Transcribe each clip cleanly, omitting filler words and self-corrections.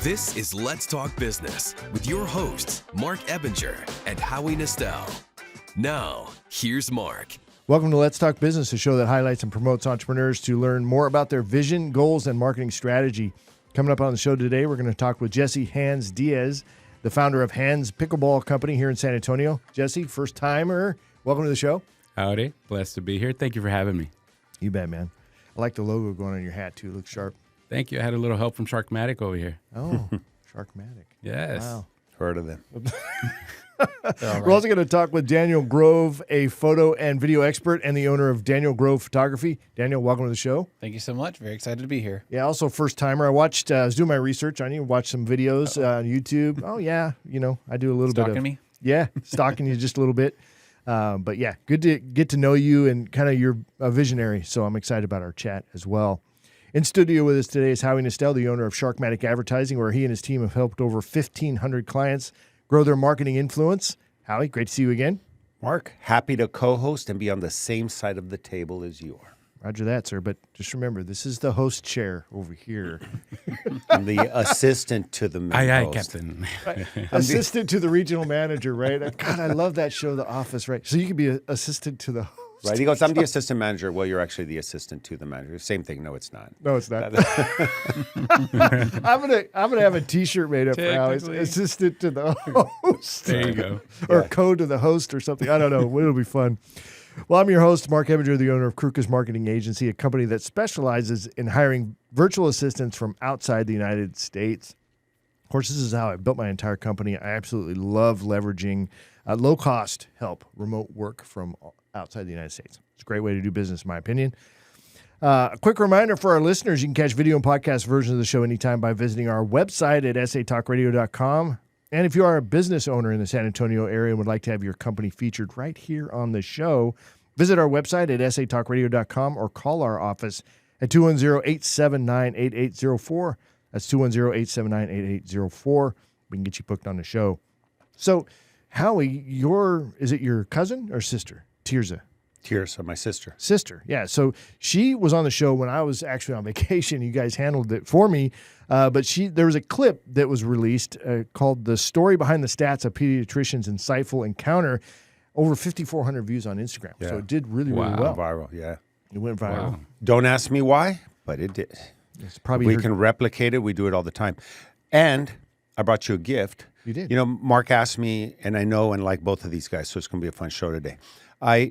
This is Let's Talk Business with your hosts, Marc Ebinger and Howie Nestel. Now, here's Marc. Welcome to Let's Talk Business, a show that highlights and promotes entrepreneurs to learn more about their vision, goals, and marketing strategy. Coming up on the show today, we're going to talk with Jesse Handz Diaz, the founder of Handz Pickleball Co here in San Antonio. Jesse, first timer, welcome to the show. Howdy, blessed to be here. Thank you for having me. You bet, man. I like the logo going on your hat, too. It looks sharp. Thank you. I had a little help from Sharkmatic over here. Oh, Sharkmatic. Yes. Wow. Heard of them. We're also going to talk with Daniel Grove, a photo and video expert and the owner of Daniel Grove Photography. Daniel, welcome to the show. Thank you so much. Very excited to be here. Yeah, also first timer. I was doing my research on you, watched some videos on YouTube. Oh, yeah. I do a little bit of. Stalking me? Yeah, stalking you just a little bit. But yeah, good to get to know you and kind of you're a visionary. So I'm excited about our chat as well. In studio with us today is Howie Nestel, the owner of Sharkmatic Advertising, where he and his team have helped over 1,500 clients grow their marketing influence. Howie, great to see you again. Mark, happy to co-host and be on the same side of the table as you are. Roger that, sir. But just remember, this is the host chair over here. I'm the assistant to the main Aye, host. Captain. Assistant to the regional manager, right? God, I love that show, The Office, right? So you could be an assistant to the host. Right, he goes, I'm the assistant manager. Well, you're actually the assistant to the manager. Same thing. No, it's not. No, it's not. I'm gonna have a T-shirt made up for Howie. Assistant to the host. There you go. Or code to the host or something. I don't know. It'll be fun. Well, I'm your host, Marc Ebinger, the owner of Krukus Marketing Agency, a company that specializes in hiring virtual assistants from outside the United States. Of course, this is how I built my entire company. I absolutely love leveraging low-cost help, remote work from outside the United States. It's a great way to do business, in my opinion. A quick reminder for our listeners, you can catch video and podcast versions of the show anytime by visiting our website at satalkradio.com. And if you are a business owner in the San Antonio area and would like to have your company featured right here on the show, visit our website at satalkradio.com or call our office at 210-879-8804. That's 210-879-8804. We can get you booked on the show. So, Howie, is it your cousin or sister? Tirza, my sister. Sister, yeah. So she was on the show when I was actually on vacation. You guys handled it for me. But there was a clip that was released called The Story Behind the Stats, a Pediatrician's Insightful Encounter. Over 5,400 views on Instagram. Yeah. So it did really well. Viral, yeah. It went viral. Wow. Don't ask me why, but it did. It's probably we can replicate it. We do it all the time. And I brought you a gift. You did. Mark asked me, and I know and like both of these guys, so it's going to be a fun show today.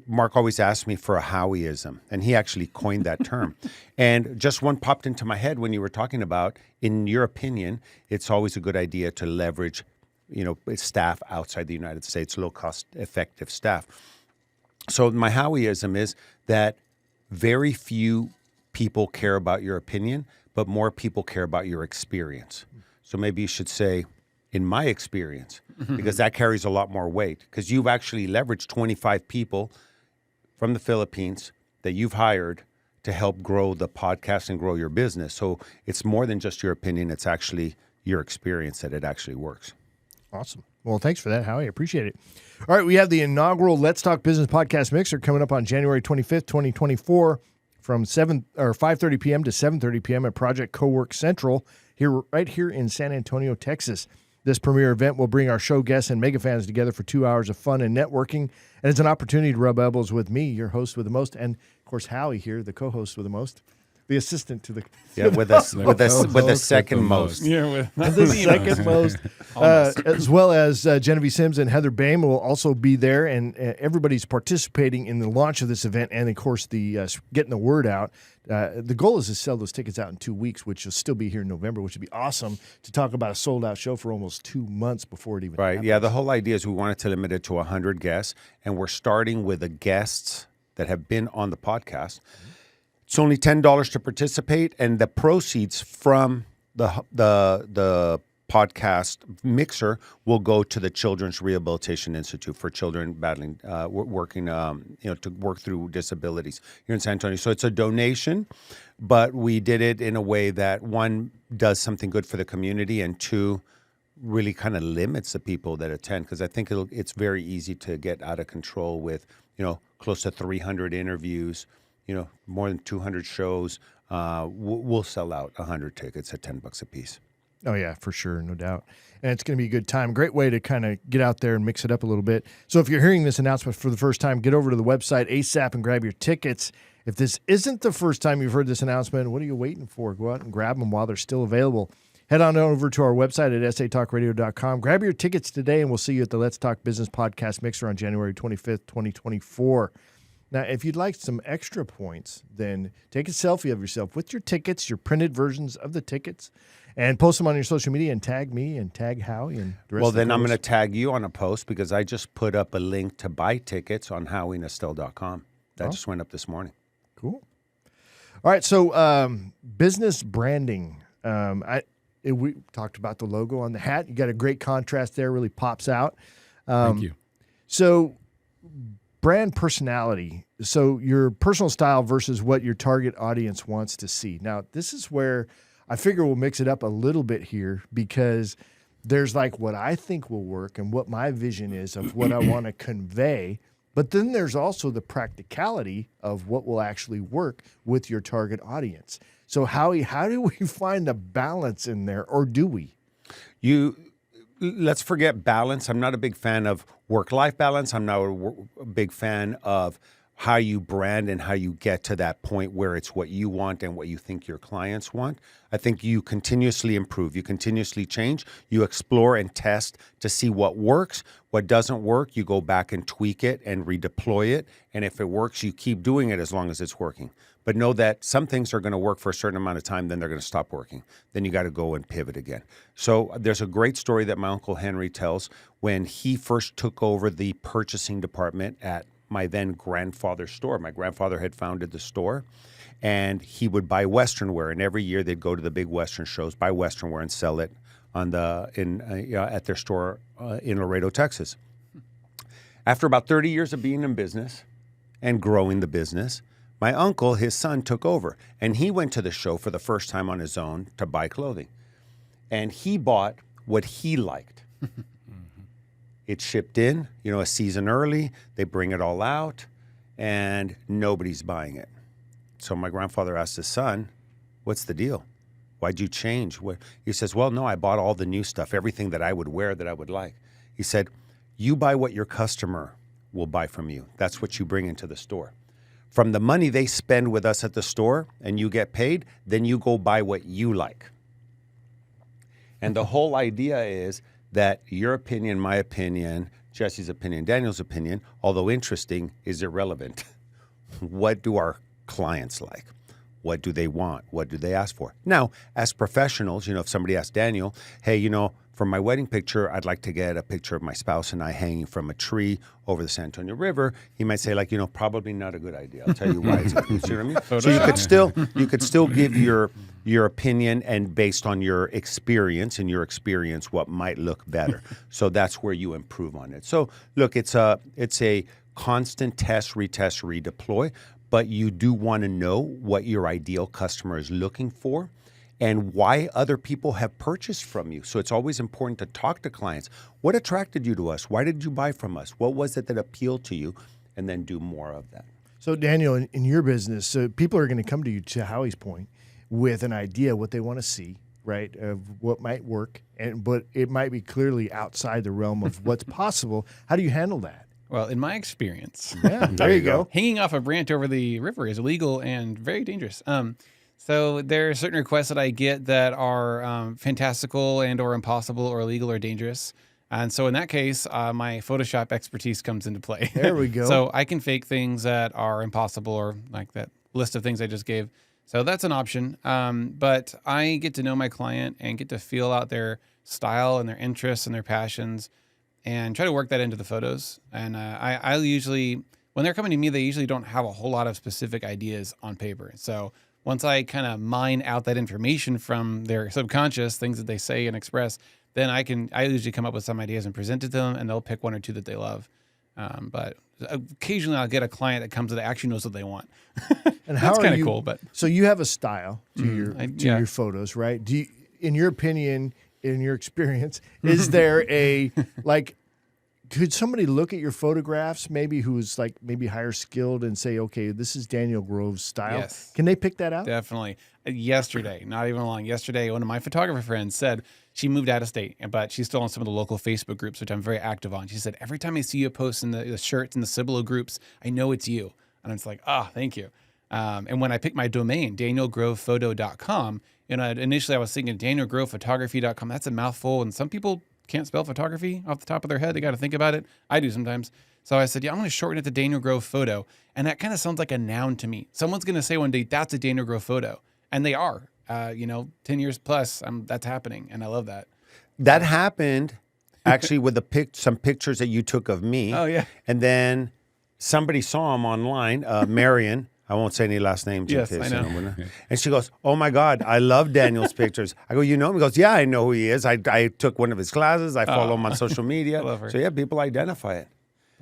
Mark always asked me for a Howieism, and he actually coined that term. And just one popped into my head when you were talking about, in your opinion, it's always a good idea to leverage, staff outside the United States, low-cost, effective staff. So my Howieism is that very few people care about your opinion, but more people care about your experience. So maybe you should say, in my experience, because that carries a lot more weight, because you've actually leveraged 25 people from the Philippines that you've hired to help grow the podcast and grow your business. So it's more than just your opinion. It's actually your experience that it actually works. Awesome. Well, thanks for that, Howie. I appreciate it. All right, we have the inaugural Let's Talk Business Podcast Mixer coming up on January 25th, 2024 from 5:30 p.m. to 7:30 p.m. at Project Cowork Central right here in San Antonio, Texas. This premier event will bring our show guests and mega fans together for 2 hours of fun and networking, and it's an opportunity to rub elbows with me, your host with the most, and of course Howie here, the co-host with the most, the assistant to the with the second most. Yeah, with the second most, as well as Genevieve Sims and Heather Bain will also be there, and everybody's participating in the launch of this event, and of course the getting the word out. The goal is to sell those tickets out in 2 weeks, which will still be here in November, which would be awesome to talk about a sold-out show for almost 2 months before it even happens. Yeah, the whole idea is we wanted to limit it to 100 guests, and we're starting with the guests that have been on the podcast. Mm-hmm. It's only $10 to participate, and the proceeds from the podcast mixer will go to the Children's Rehabilitation Institute for children battling, working, to work through disabilities here in San Antonio. So it's a donation, but we did it in a way that, one, does something good for the community, and two, really kind of limits the people that attend, because I think it's very easy to get out of control with, close to 300 interviews, more than 200 shows. We'll sell out 100 tickets at $10 a piece. Oh, yeah, for sure. No doubt. And it's going to be a good time. Great way to kind of get out there and mix it up a little bit. So if you're hearing this announcement for the first time, get over to the website ASAP and grab your tickets. If this isn't the first time you've heard this announcement, what are you waiting for? Go out and grab them while they're still available. Head on over to our website at satalkradio.com. Grab your tickets today, and we'll see you at the Let's Talk Business Podcast Mixer on January 25th, 2024. Now, if you'd like some extra points, then take a selfie of yourself with your tickets, your printed versions of the tickets, and post them on your social media and tag me and tag Howie and the rest Well, of the then I'm girls. going to tag you on a post because I just put up a link to buy tickets on howienestel.com. That just went up this morning. Cool. All right, so business branding. We talked about the logo on the hat. You got a great contrast there, really pops out. Thank you. So brand personality. So your personal style versus what your target audience wants to see. Now, this is where I figure we'll mix it up a little bit here because there's like what I think will work and what my vision is of what I want to convey. But then there's also the practicality of what will actually work with your target audience. So Howie, how do we find the balance in there, or do we? Let's forget balance. I'm not a big fan of work-life balance. I'm not a big fan of how you brand and how you get to that point where it's what you want and what you think your clients want. I think you continuously improve. You continuously change. You explore and test to see what works. What doesn't work, you go back and tweak it and redeploy it. And if it works, you keep doing it as long as it's working. But know that some things are going to work for a certain amount of time, then they're going to stop working. Then you got to go and pivot again. So there's a great story that my Uncle Henry tells when he first took over the purchasing department at my then grandfather's store. My grandfather had founded the store, and he would buy Western wear. And every year they'd go to the big Western shows, buy Western wear, and sell it at their store in Laredo, Texas. After about 30 years of being in business and growing the business, my uncle, his son, took over, and he went to the show for the first time on his own to buy clothing. And he bought what he liked. It shipped in, a season early. They bring it all out, and nobody's buying it. So my grandfather asked his son, "What's the deal? Why'd you change?" He says, "Well, no, I bought all the new stuff, everything that I would wear that I would like." He said, "You buy what your customer will buy from you. That's what you bring into the store. From the money they spend with us at the store and you get paid, then you go buy what you like." And the whole idea is that your opinion, my opinion, Jesse's opinion, Daniel's opinion, although interesting, is irrelevant. What do our clients like? What do they want? What do they ask for? Now, as professionals, if somebody asks Daniel, "Hey, for my wedding picture, I'd like to get a picture of my spouse and I hanging from a tree over the San Antonio River," he might say, probably not a good idea. I'll tell you why. You see what I mean? So you could still give your opinion, and based on your experience what might look better. So that's where you improve on it. So look, it's a constant test, retest, redeploy, but you do want to know what your ideal customer is looking for and why other people have purchased from you. So it's always important to talk to clients. What attracted you to us? Why did you buy from us? What was it that appealed to you? And then do more of that. So Daniel, in your business, so people are going to come to you, to Howie's point, with an idea what they want to see, right, of what might work, but it might be clearly outside the realm of what's possible. How do you handle that? Well, in my experience, Yeah, there you go. hanging off a branch over the river is illegal and very dangerous. So there are certain requests that I get that are fantastical and or impossible or illegal or dangerous. And so in that case, my Photoshop expertise comes into play. There we go. So I can fake things that are impossible, or like that list of things I just gave. So that's an option. But I get to know my client and get to feel out their style and their interests and their passions and try to work that into the photos. And I usually, when they're coming to me, they usually don't have a whole lot of specific ideas on paper. So once I kind of mine out that information from their subconscious, things that they say and express, then I usually come up with some ideas and present it to them, and they'll pick one or two that they love. But occasionally I'll get a client that comes that actually knows what they want. And how That's kind you, of cool. But so you have a style to your photos, right? In your opinion, in your experience, is there a could somebody look at your photographs, maybe who's like maybe higher skilled, and say, okay, this is Daniel Grove's style? Yes. Can they pick that out? Definitely. Yesterday, not even long, yesterday, one of my photographer friends said she moved out of state, but she's still on some of the local Facebook groups, which I'm very active on. She said, every time I see you post in the shirts and the Cibolo groups, I know it's you. And it's like, thank you. And when I picked my domain, danielgrovephoto.com, initially I was thinking danielgrovephotography.com. That's a mouthful. And some people can't spell photography off the top of their head. They got to think about it. I do sometimes. So I said, I'm going to shorten it to Daniel Grove Photo. And that kind of sounds like a noun to me. Someone's going to say one day, that's a Daniel Grove photo. And they are, 10 years plus, that's happening. And I love that. That happened actually with some pictures that you took of me. Oh, yeah. And then somebody saw them online, Marion. I won't say any last names. Yes, in case, I know. And she goes, oh, my God, I love Daniel's pictures. I go, you know him? He goes, yeah, I know who he is. I took one of his classes. I follow him on social media. I love her. So, yeah, people identify it.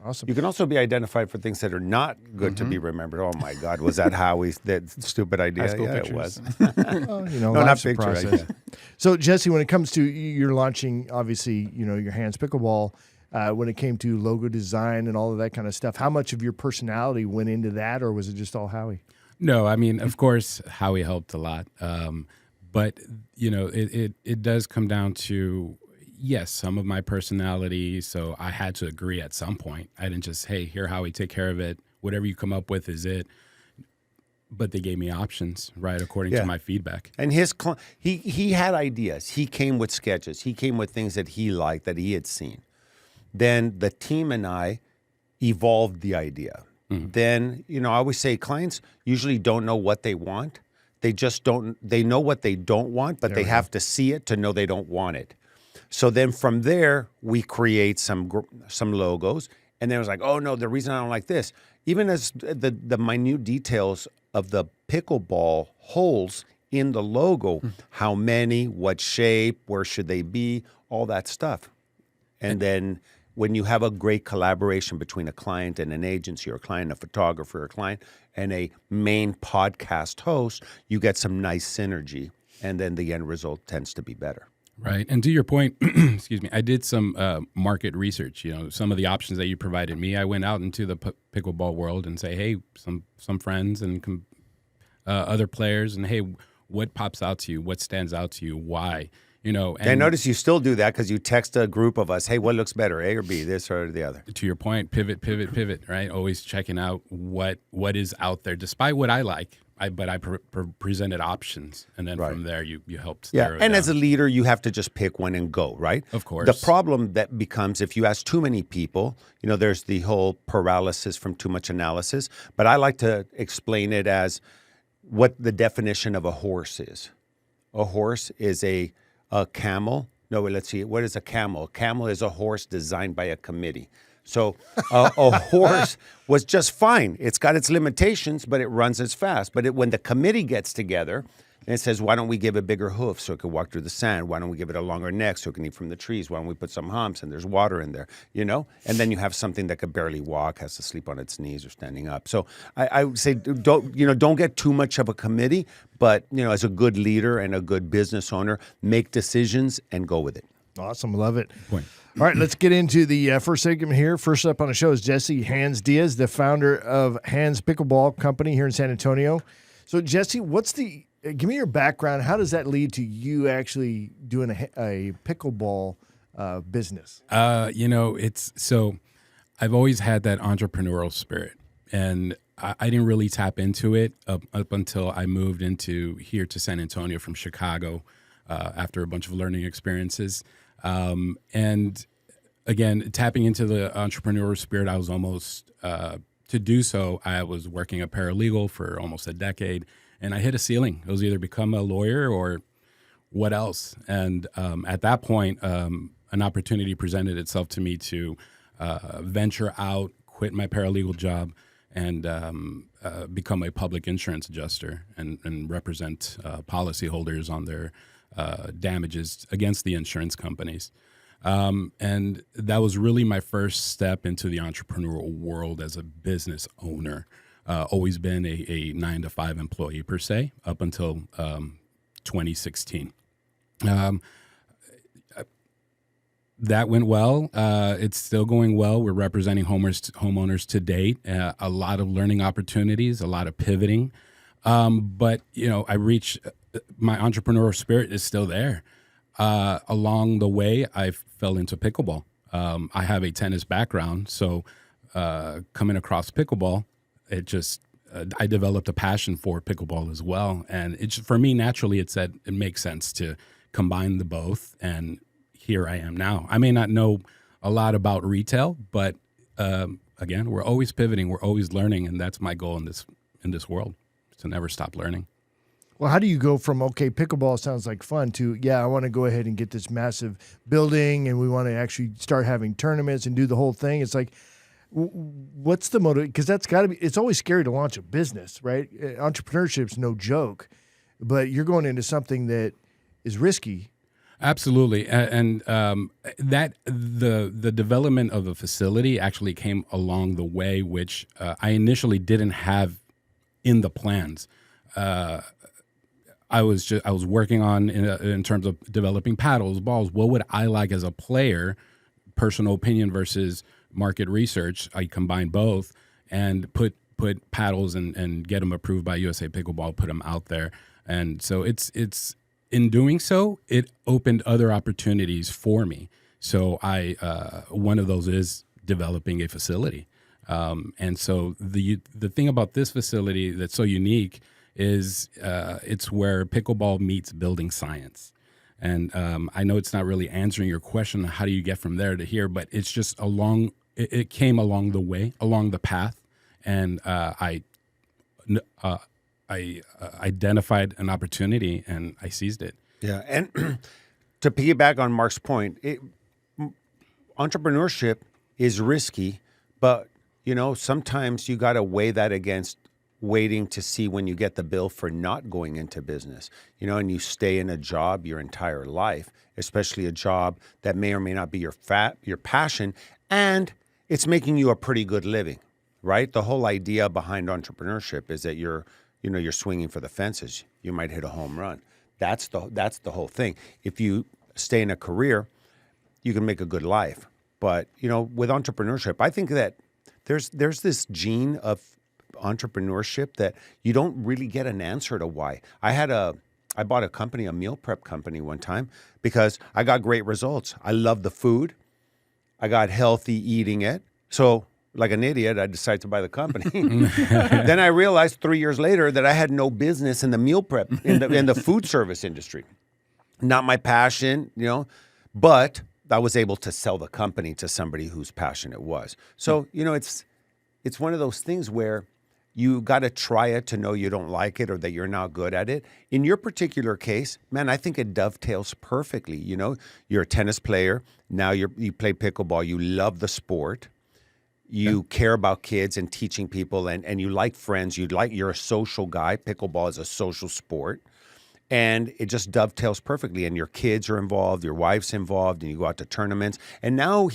Awesome. You can also be identified for things that are not good to be remembered. Oh, my God, was that Howie's that stupid idea? High school Yeah, pictures. it was. Well, No, life's not a picture, I process. guess. So, Jesse, when it comes to you're launching, obviously, your Handz Pickleball, when it came to logo design and all of that kind of stuff, how much of your personality went into that, or was it just all Howie? No, I mean, of course, Howie helped a lot. But, it does come down to, yes, some of my personality. So I had to agree at some point. I didn't just, hey, here, Howie, take care of it. Whatever you come up with is it. But they gave me options, right, according to my feedback. And he had ideas. He came with sketches. He came with things that he liked, that he had seen. Then the team and I evolved the idea. Then, I always say clients usually don't know what they want. They just don't, they know what they don't want, but they have to see it to know they don't want it. So then from there, we create some logos. And then it was like, oh, no, the reason I don't like this, even as the minute details of the pickleball holes in the logo, how many, what shape, where should they be, all that stuff. And then when you have a great collaboration between a client and an agency, or a client, a photographer, a client, and a main podcast host, you get some nice synergy. And then the end result tends to be better. Right. And to your point, excuse me, I did some market research. Some of the options that you provided me, I went out into the pickleball world and say, hey, some friends and other players, and hey, what pops out to you? What stands out to you? Why? And I notice you still do that because you text a group of us, hey, what looks better, A or B, this or the other? To your point, pivot, right? Always checking out what is out there, despite what I like. But I presented options, and then from there you helped. Yeah, narrow it and down. as a leader, you have to just pick one and go, right? Of course. The problem that becomes if you ask too many people, there's the whole paralysis from too much analysis. But I like to explain it as what the definition of a horse is. A horse is a camel. No, let's see. What is a camel? A camel is a horse designed by a committee. So a horse was just fine. It's got its limitations, but it runs as fast. But when the committee gets together and it says, why don't we give it bigger hoof so it can walk through the sand? Why don't we give it a longer neck so it can eat from the trees? Why don't we put some humps and there's water in there, And then you have something that could barely walk, has to sleep on its knees or standing up. So I would say don't get too much of a committee, but, as a good leader and a good business owner, make decisions and go with it. Awesome. Love it. Point. All right, let's get into the first segment here. First up on the show is Jesse Diaz, the founder of Handz Pickleball Company here in San Antonio. So, Jesse, give me your background. How does that lead to you actually doing a pickleball business? I've always had that entrepreneurial spirit, and I didn't really tap into it up until I moved here to San Antonio from Chicago after a bunch of learning experiences. And again, tapping into the entrepreneurial spirit, I was almost, to do so, I was working a paralegal for almost a decade, and I hit a ceiling. It was either become a lawyer or what else. And at that point, an opportunity presented itself to me to venture out, quit my paralegal job, and become a public insurance adjuster and represent policyholders on their damages against the insurance companies. And that was really my first step into the entrepreneurial world as a business owner. Always been a 9-to-5 employee per se up until That went well. It's still going well. We're representing homeowners to date. A lot of learning opportunities, a lot of pivoting. But I reach my entrepreneurial spirit is still there. Along the way, I fell into pickleball. I have a tennis background, so coming across pickleball, it just I developed a passion for pickleball as well. And for me, naturally, it makes sense to combine the both. And here I am now. I may not know a lot about retail, but again, we're always pivoting, we're always learning, and that's my goal in this world, to never stop learning. Well, how do you go from, okay, pickleball sounds like fun, to, I want to go ahead and get this massive building and we want to actually start having tournaments and do the whole thing? It's like, what's the motive? Because that's got to be, it's always scary to launch a business, right? Entrepreneurship's no joke, but you're going into something that is risky. Absolutely, and that the development of the facility actually came along the way, which I initially didn't have in the plans. I was working on in terms of developing paddles, balls. What would I like as a player? Personal opinion versus market research. I combined both and put paddles and get them approved by USA Pickleball. Put them out there, and so it's. In doing so, it opened other opportunities for me. So one of those is developing a facility. And so the thing about this facility that's so unique is it's where pickleball meets building science. And I know it's not really answering your question, how do you get from there to here, but it's just it came along the way, along the path. And I identified an opportunity and I seized it. Yeah, and to piggyback on Marc's point, entrepreneurship is risky, but sometimes you got to weigh that against waiting to see when you get the bill for not going into business. And you stay in a job your entire life, especially a job that may or may not be your passion, and it's making you a pretty good living, right? The whole idea behind entrepreneurship is that you're swinging for the fences. You might hit a home run. That's the whole thing. If you stay in a career, you can make a good life. But with entrepreneurship, I think that there's this gene of entrepreneurship that you don't really get an answer to why. I bought a company, a meal prep company one time, because I got great results. I love the food. I got healthy eating it. So, like an idiot, I decided to buy the company. Then I realized 3 years later that I had no business in the meal prep, in the food service industry. Not my passion, but I was able to sell the company to somebody whose passion it was. So, it's one of those things where you got to try it to know you don't like it or that you're not good at it. In your particular case, man, I think it dovetails perfectly. You're a tennis player. Now you play pickleball. You love the sport. You care about kids and teaching people, and you like friends. You're a social guy. Pickleball is a social sport. And it just dovetails perfectly. And your kids are involved, your wife's involved, and you go out to tournaments. And now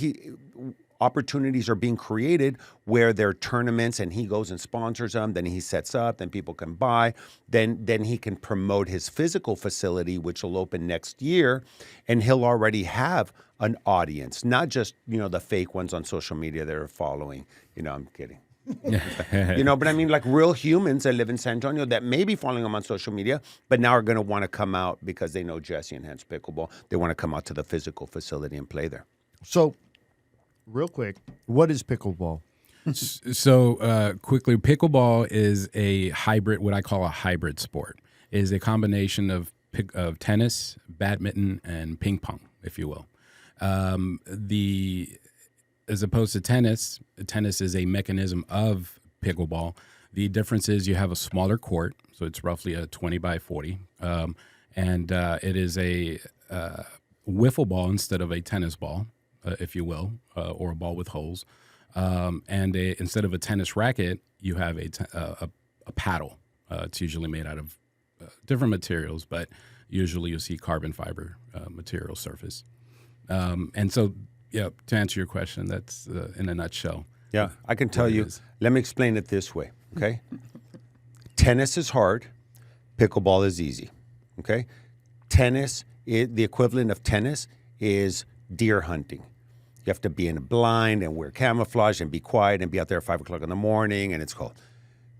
opportunities are being created where there are tournaments and he goes and sponsors them. Then he sets up, then people can buy. Then he can promote his physical facility, which will open next year. And he'll already have an audience, not just, the fake ones on social media that are following. I'm kidding. But I mean, like real humans that live in San Antonio that may be following them on social media, but now are going to want to come out because they know Jesse and Handz Pickleball. They want to come out to the physical facility and play there. So, real quick, what is pickleball? So, quickly, pickleball is a hybrid, what I call a hybrid sport. It is a combination of tennis, badminton, and ping pong, if you will. As opposed to tennis is a mechanism of pickleball. The difference is you have a smaller court, so it's roughly a 20 by 40, and it is a wiffle ball instead of a tennis ball, if you will, or a ball with holes. And instead of a tennis racket, you have a paddle. It's usually made out of different materials, but usually you'll see carbon fiber material surface. And so, to answer your question, that's in a nutshell. Yeah, I can tell you. Let me explain it this way, okay? Tennis is hard. Pickleball is easy, okay? The equivalent of tennis is deer hunting. You have to be in a blind and wear camouflage and be quiet and be out there at 5 o'clock in the morning, and it's cold.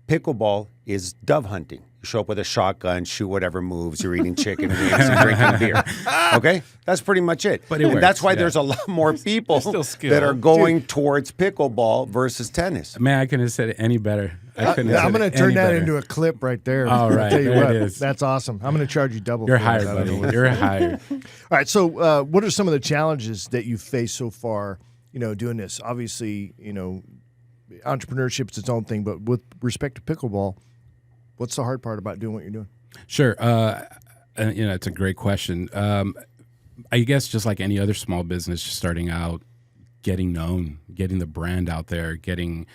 Pickleball is dove hunting. You show up with a shotgun, shoot whatever moves. You're eating chicken wings and drinking beer. Okay, that's pretty much it. But it works, that's why yeah. there's a lot more people still skill. that are going towards pickleball versus tennis. Man, I couldn't have said it any better. I'm going to turn that into a clip right there. All right, I'll tell you there what, it is. that's awesome. I'm going to charge you double. You're for hired, that. I don't know buddy. what- You're hired. All right. So, what are some of the challenges that you've faced so far? Doing this. Obviously, entrepreneurship is its own thing, but with respect to pickleball, what's the hard part about doing what you're doing? Sure. It's a great question. I guess just like any other small business, just starting out, getting known, getting the brand out there, getting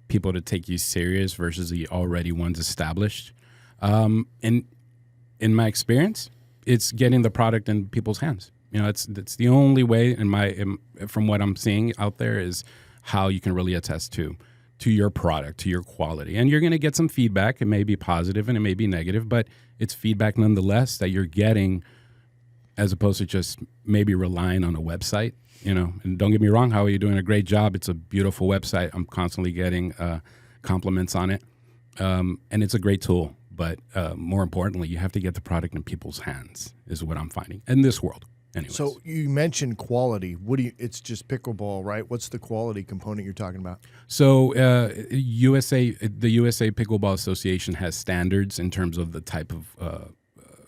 people to take you serious versus the already ones established. And in my experience, it's getting the product in people's hands. It's the only way from what I'm seeing out there is how you can really attest to your product, to your quality. And you're going to get some feedback. It may be positive and it may be negative, but it's feedback nonetheless that you're getting as opposed to just maybe relying on a website, And don't get me wrong, Howie, you're doing a great job. It's a beautiful website. I'm constantly getting compliments on it. And it's a great tool. But more importantly, you have to get the product in people's hands is what I'm finding in this world. Anyways. So you mentioned quality. It's just pickleball, right? What's the quality component you're talking about? So the USA Pickleball Association has standards in terms of the type of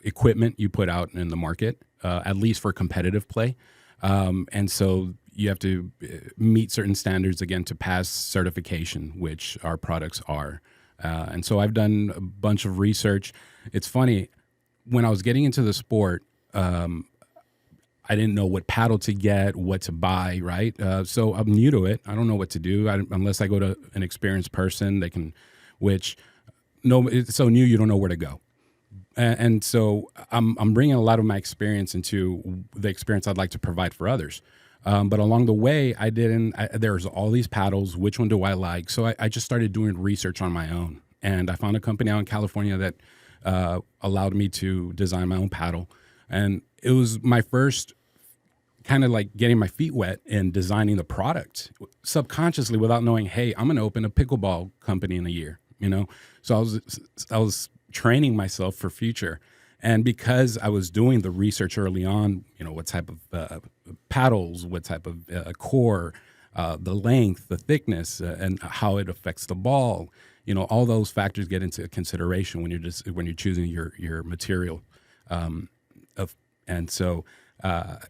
equipment you put out in the market, at least for competitive play. And so you have to meet certain standards, again, to pass certification, which our products are. And so I've done a bunch of research. It's funny, when I was getting into the sport, I didn't know what paddle to get, what to buy, right? So I'm new to it. I don't know what to do unless I go to an experienced person it's so new you don't know where to go. And so I'm bringing a lot of my experience into the experience I'd like to provide for others. But along the way, there's all these paddles. Which one do I like? So I just started doing research on my own. And I found a company out in California that allowed me to design my own paddle. And it was my first kind of like getting my feet wet in designing the product subconsciously without knowing, hey, I'm going to open a pickleball company in a year, So I was training myself for future. And because I was doing the research early on, what type of paddles, what type of core, the length, the thickness, and how it affects the ball, all those factors get into consideration when you're choosing your material. And so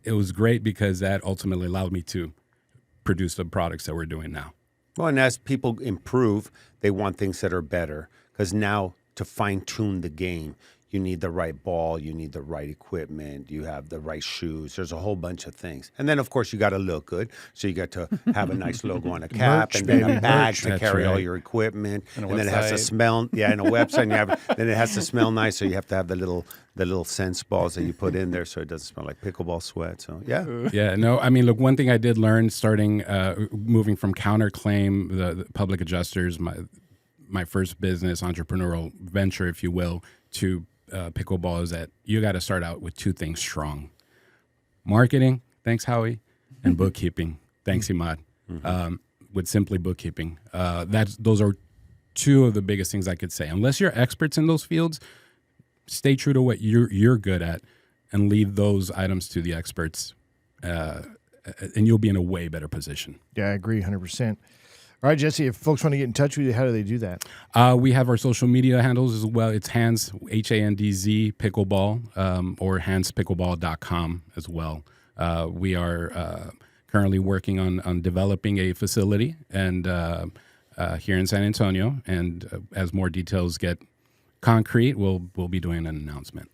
it was great because that ultimately allowed me to produce the products that we're doing now. Well, and as people improve, they want things that are better because now to fine-tune the game, you need the right ball, you need the right equipment, you have the right shoes. There's a whole bunch of things. And then, of course, you got to look good. So you got to have a nice logo on a cap Merch, and then baby, a bag merch. to That's carry all right. your equipment. And a then it has to website. smell, and a website. And then it has to smell nice. So you have to have the little sense balls that you put in there so it doesn't smell like pickleball sweat. So, yeah. Yeah, no, I mean, look, one thing I did learn starting, moving from counterclaim, the public adjusters, my first business, entrepreneurial venture, if you will, to pickleball is that you got to start out with two things strong: marketing, thanks Howie, and bookkeeping, thanks Imad. With simply bookkeeping, those are two of the biggest things I could say. Unless you're experts in those fields, stay true to what you're good at, and leave those items to the experts, and you'll be in a way better position. Yeah, I agree 100%. All right, Jesse, if folks want to get in touch with you, how do they do that? We have our social media handles as well. It's Handz, Handz Pickleball, or handspickleball.com as well. We are currently working on developing a facility and here in San Antonio. And as more details get concrete, we'll be doing an announcement.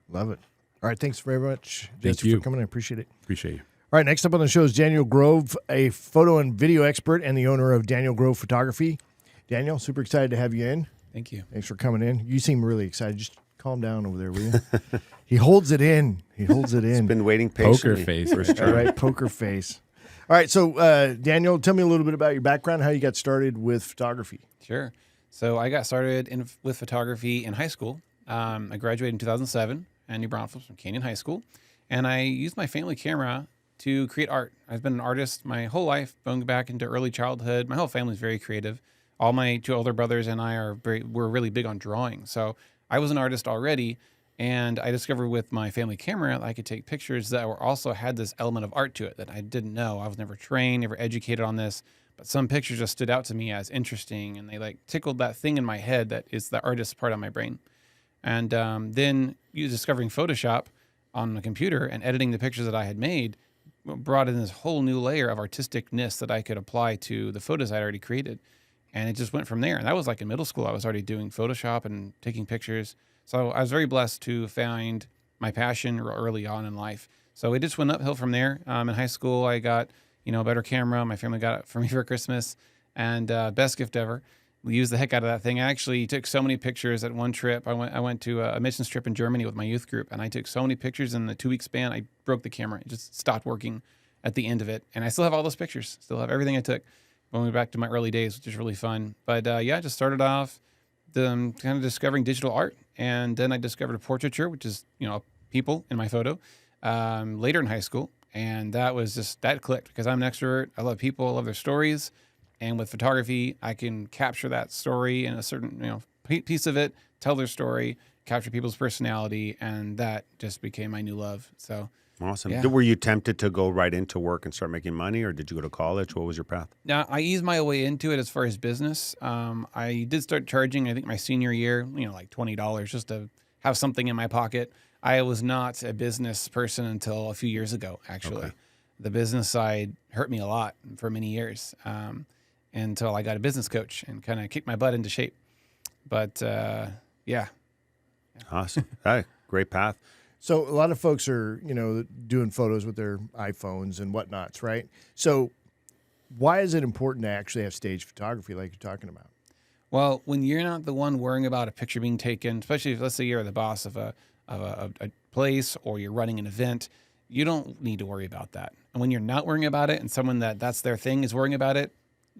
Love it. All right, thanks very much, Thank Jesse, you. for coming. I appreciate it. Appreciate you. All right, next up on the show is Daniel Grove, a photo and video expert and the owner of Daniel Grove Photography. Daniel, super excited to have you in. Thank you. Thanks for coming in. You seem really excited. Just calm down over there, will you? He holds it in. He holds it in. Been waiting Poker patiently. face. for his All turn. right, poker face. All right, so Daniel, tell me a little bit about your background, how you got started with photography. Sure. So I got started with photography in high school. I graduated in 2007 at New Braunfels from Canyon High School. And I used my family camera to create art. I've been an artist my whole life, going back into early childhood. My whole family's very creative. All my 2 older brothers and I we're really big on drawing. So I was an artist already, and I discovered with my family camera I could take pictures that were also had this element of art to it that I didn't know. I was never trained, never educated on this, but some pictures just stood out to me as interesting, and they like tickled that thing in my head that is the artist part of my brain. And then discovering Photoshop on the computer and editing the pictures that I had made brought in this whole new layer of artisticness that I could apply to the photos I'd already created. And it just went from there. And that was like in middle school. I was already doing Photoshop and taking pictures. So I was very blessed to find my passion early on in life. So it just went uphill from there. In high school, I got, a better camera. My family got it for me for Christmas, and best gift ever. We used the heck out of that thing. I actually took so many pictures at one trip. I went to a missions trip in Germany with my youth group, and I took so many pictures in the 2-week span. I broke the camera. It just stopped working at the end of it. And I still have all those pictures. Still have everything I took. Going back to my early days, which is really fun. But I just started off kind of discovering digital art. And then I discovered portraiture, which is, people in my photo, later in high school. And that clicked because I'm an extrovert. I love people, I love their stories. And with photography, I can capture that story in a certain, piece of it, tell their story, capture people's personality, and that just became my new love. So awesome. Yeah. Were you tempted to go right into work and start making money, or did you go to college? What was your path? now I eased my way into it as far as business. I did start charging, I think my senior year, like $20 just to have something in my pocket. I was not a business person until a few years ago, actually. Okay. The business side hurt me a lot for many years. Until I got a business coach and kind of kicked my butt into shape. But yeah. Awesome. Hey, great path. So a lot of folks are, doing photos with their iPhones and whatnots, right? So why is it important to actually have stage photography like you're talking about? Well, when you're not the one worrying about a picture being taken, especially if, let's say you're the boss of a place or you're running an event, you don't need to worry about that. And when you're not worrying about it and someone that's their thing is worrying about it,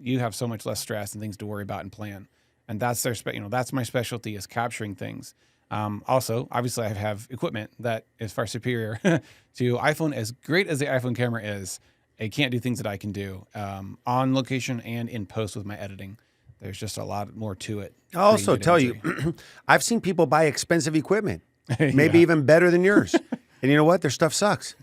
you have so much less stress and things to worry about and plan. And that's that's my specialty, is capturing things. Also, obviously, I have equipment that is far superior to iPhone. As great as the iPhone camera is, it can't do things that I can do on location and in post with my editing. There's just a lot more to it. I'll also tell you, I've seen people buy expensive equipment, maybe Yeah. even better than yours. And you know what? Their stuff sucks.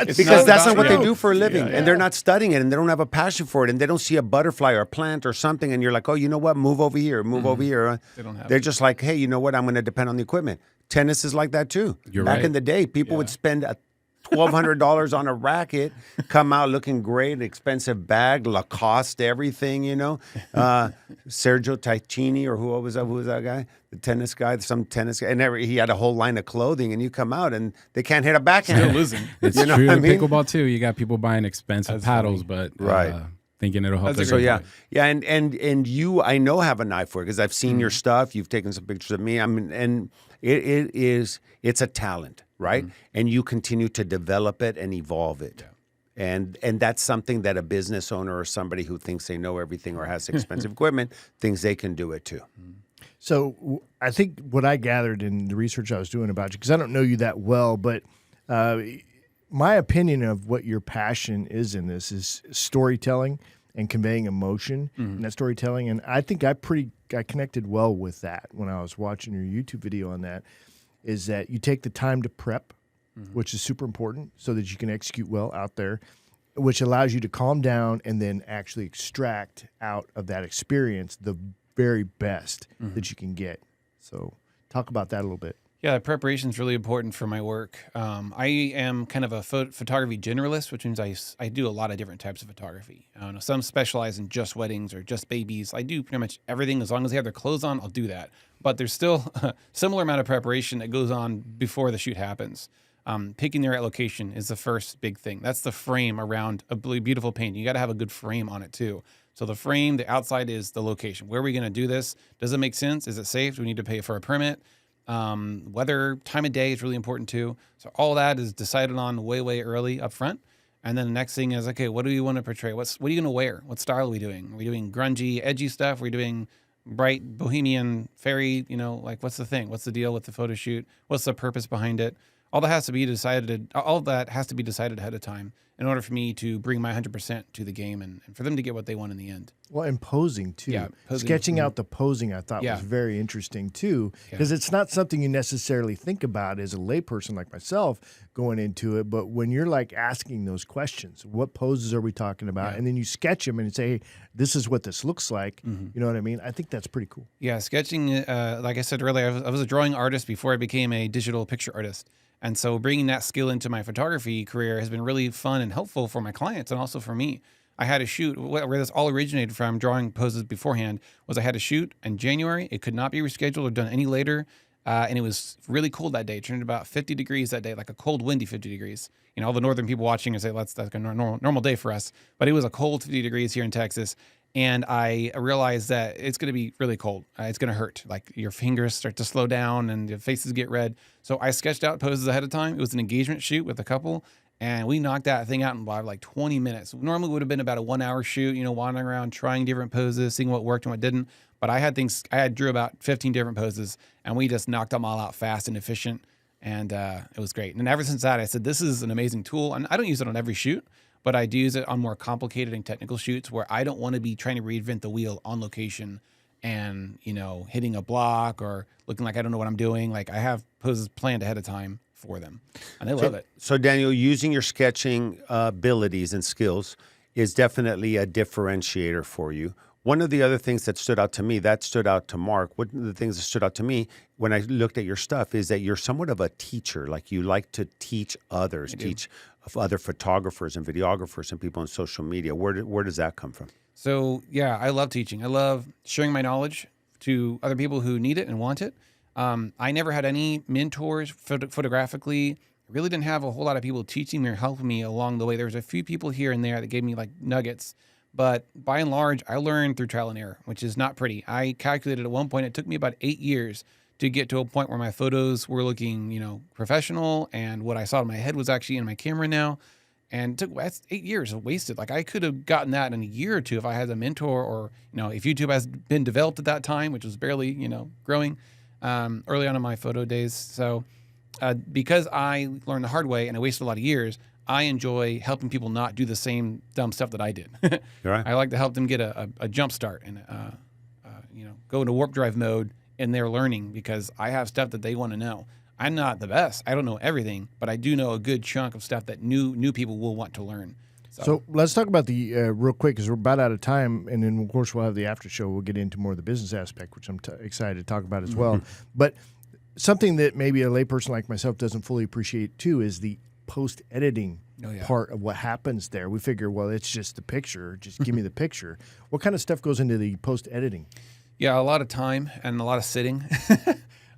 Because that's not what they do for a living. And they're not studying it, and they don't have a passion for it, and they don't see a butterfly or a plant or something, and you're like, oh, you know what? Move over here, move over here. They don't have They're it. just like, hey, you know what? I'm going to depend on the equipment. Tennis is like that too. You're Back right. in the day, people would spend $1,200 on a racket, come out looking great, expensive bag, Lacoste, everything, Sergio Tacchini, or who was that guy? The tennis guy, some tennis guy, and he had a whole line of clothing, and you come out and they can't hit a backhand. Still losing. It's You know true what I in mean? pickleball too. You got people buying expensive That's paddles, but Right. thinking it'll help. That's their a game. great point. Yeah, and you, I know, have an eye for it because I've seen your stuff. You've taken some pictures of me. I mean, and it's a talent, right? And you continue to develop it and evolve it. And that's something that a business owner or somebody who thinks they know everything or has expensive equipment thinks they can do it too. So I think what I gathered in the research I was doing about you, because I don't know you that well, but my opinion of what your passion is in this is storytelling and conveying emotion in that storytelling. And I think I connected well with that when I was watching your YouTube video on that, is that you take the time to prep, which is super important so that you can execute well out there, which allows you to calm down and then actually extract out of that experience the very best that you can get. So talk about that a little bit. Yeah, preparation is really important for my work. I am kind of a photography generalist, which means I do a lot of different types of photography. Some specialize in just weddings or just babies. I do pretty much everything. As long as they have their clothes on, I'll do that. But there's still a similar amount of preparation that goes on before the shoot happens. Picking the right location is the first big thing. That's the frame around a beautiful painting. You got to have a good frame on it too. So the frame, the outside is the location. Where are we going to do this? Does it make sense? Is it safe? Do we need to pay for a permit? Weather, time of day is really important too. So all that is decided on way early up front. And then the next thing is, okay, what do we want to portray? What are you going to wear? What style are we doing? Are we doing grungy, edgy stuff? Are we doing bright, bohemian, fairy? Like what's the thing? What's the deal with the photo shoot? What's the purpose behind it? all that has to be decided ahead of time in order for me to bring my 100% to the game and for them to get what they want in the end. Well, and posing too. Yeah, posing. Sketching out the posing I thought Yeah. was very interesting too, because it's not something you necessarily think about as a layperson like myself going into it. But when you're like asking those questions, what poses are we talking about? And then you sketch them and say, hey, this is what this looks like. You know what I mean? I think that's pretty cool. Yeah, sketching, like I said earlier, I was a drawing artist before I became a digital picture artist. And so bringing that skill into my photography career has been really fun and helpful for my clients and also for me. I had a shoot, where this all originated from, drawing poses beforehand, was I had a shoot in January. It could not be rescheduled or done any later. And it was really cold that day. It turned about 50 degrees that day, like a cold, windy 50 degrees. You know, all the northern people watching and say, that's like a normal day for us. But it was a cold 50 degrees here in Texas. And I realized that it's going to be really cold. It's going to hurt. Like your fingers start to slow down and your faces get red. So I sketched out poses ahead of time. It was an engagement shoot with a couple. And we knocked that thing out in about like 20 minutes. Normally would have been about a 1 hour shoot, you know, wandering around, trying different poses, seeing what worked and what didn't. But I drew about 15 different poses and we just knocked them all out fast and efficient. And it was great. And ever since that, I said, this is an amazing tool. And I don't use it on every shoot, but I do use it on more complicated and technical shoots where I don't want to be trying to reinvent the wheel on location and, you know, hitting a block or looking like I don't know what I'm doing. Like I have poses planned ahead of time for them and they love it. So Daniel, using your sketching abilities and skills is definitely a differentiator for you. One of the other things that stood out to me, that stood out to Mark, one of the things that stood out to me when I looked at your stuff is that you're somewhat of a teacher. Like you like to teach others, teach other photographers and videographers and people on social media. Where does that come from? So yeah, I love teaching. I love sharing my knowledge to other people who need it and want it. I never had any mentors photographically. I really didn't have a whole lot of people teaching me or helping me along the way. There was a few people here and there that gave me like nuggets. But by and large, I learned through trial and error, which is not pretty. I calculated at one point, it took me about 8 years to get to a point where my photos were looking, you know, professional and what I saw in my head was actually in my camera now. And that's 8 years wasted. Like I could have gotten that in a year or two if I had a mentor or, you know, if YouTube has been developed at that time, which was barely, you know, growing early on in my photo days. So because I learned the hard way and I wasted a lot of years, I enjoy helping people not do the same dumb stuff that I did. Right. I like to help them get a jump start and, you know, go into warp drive mode in their learning because I have stuff that they want to know. I'm not the best. I don't know everything, but I do know a good chunk of stuff that new people will want to learn. So let's talk about the real quick because we're about out of time, and then of course we'll have the after show. We'll get into more of the business aspect, which I'm excited to talk about as well. But something that maybe a layperson like myself doesn't fully appreciate too is the post-editing part of what happens there. We figure, well, it's just the picture. Just give me the picture. What kind of stuff goes into the post-editing? Yeah, a lot of time and a lot of sitting.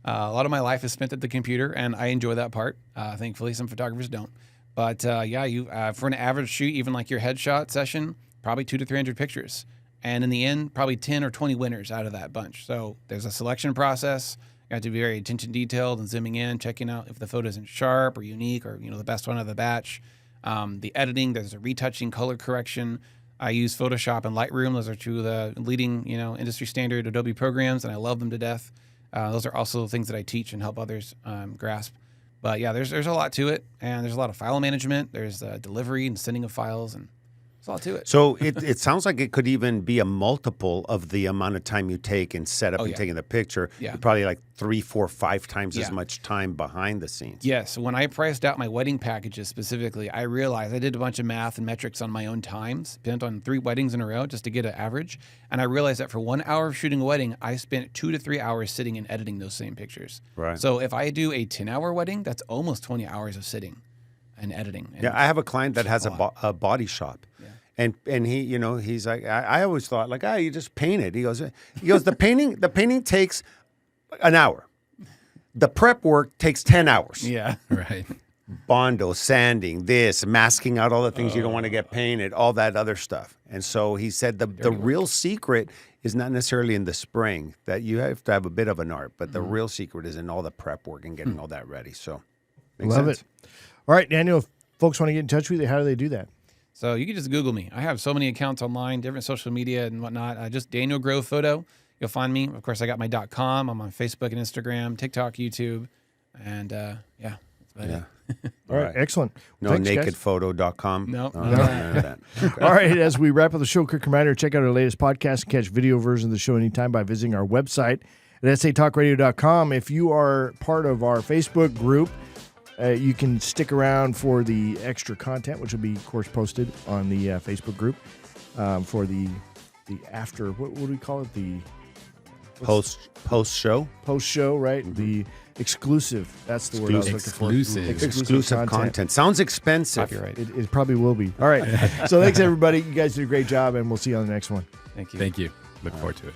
A lot of my life is spent at the computer, and I enjoy that part. Thankfully, some photographers don't. But yeah, you for an average shoot, even like your headshot session, probably 200 to 300 pictures. And in the end, probably 10 or 20 winners out of that bunch. So there's a selection process. You have to be very attention detailed and zooming in, checking out if the photo isn't sharp or unique or, you know, the best one of the batch. The editing, there's a retouching, color correction. I use Photoshop and Lightroom. Those are two of the leading, you know, industry standard Adobe programs, and I love them to death. Those are also things that I teach and help others grasp. But yeah, there's a lot to it, and there's a lot of file management. There's delivery and sending of files, and there's a lot to it. So it sounds like it could even be a multiple of the amount of time you take in setup and taking the picture. Yeah. You're probably like 3, 4, 5 times as much time behind the scenes. Yes. When I priced out my wedding packages specifically, I realized I did a bunch of math and metrics on my own times, spent on 3 weddings in a row just to get an average. And I realized that for 1 hour of shooting a wedding, I spent 2 to 3 hours sitting and editing those same pictures. Right. So if I do a 10-hour wedding, that's almost 20 hours of sitting and editing. And yeah, I have a client that has a body shop. Yeah. And he, you know, he's like, I always thought like, you just paint it. He goes, the painting takes an hour. The prep work takes 10 hours. Yeah. Right. Bondo, sanding, this, masking out all the things you don't want to get painted, all that other stuff. And so he said the real secret is not necessarily in the spraying, that you have to have a bit of an art, but the real secret is in all the prep work and getting all that ready. So makes Love sense. it. All right, Daniel, if folks want to get in touch with you, how do they do that? So you can just Google me. I have so many accounts online, different social media and whatnot. Just Daniel Grove Photo. You'll find me. Of course, I got my .com. I'm on Facebook and Instagram, TikTok, YouTube. And yeah, Yeah. All right. Excellent. No Thanks, guys. nakedphoto.com. Nope. No, none of that. Okay. All right, as we wrap up the show, quick reminder, check out our latest podcast and catch video version of the show anytime by visiting our website at satalkradio.com. If you are part of our Facebook group, you can stick around for the extra content, which will be, of course, posted on the Facebook group for the after, what do we call it? The Post show. post show, right? The exclusive. That's the word I was looking for. Exclusive content. Sounds expensive. Copyright. It probably will be. All right. So thanks, everybody. You guys did a great job, and we'll see you on the next one. Thank you. Thank you. Look forward to it.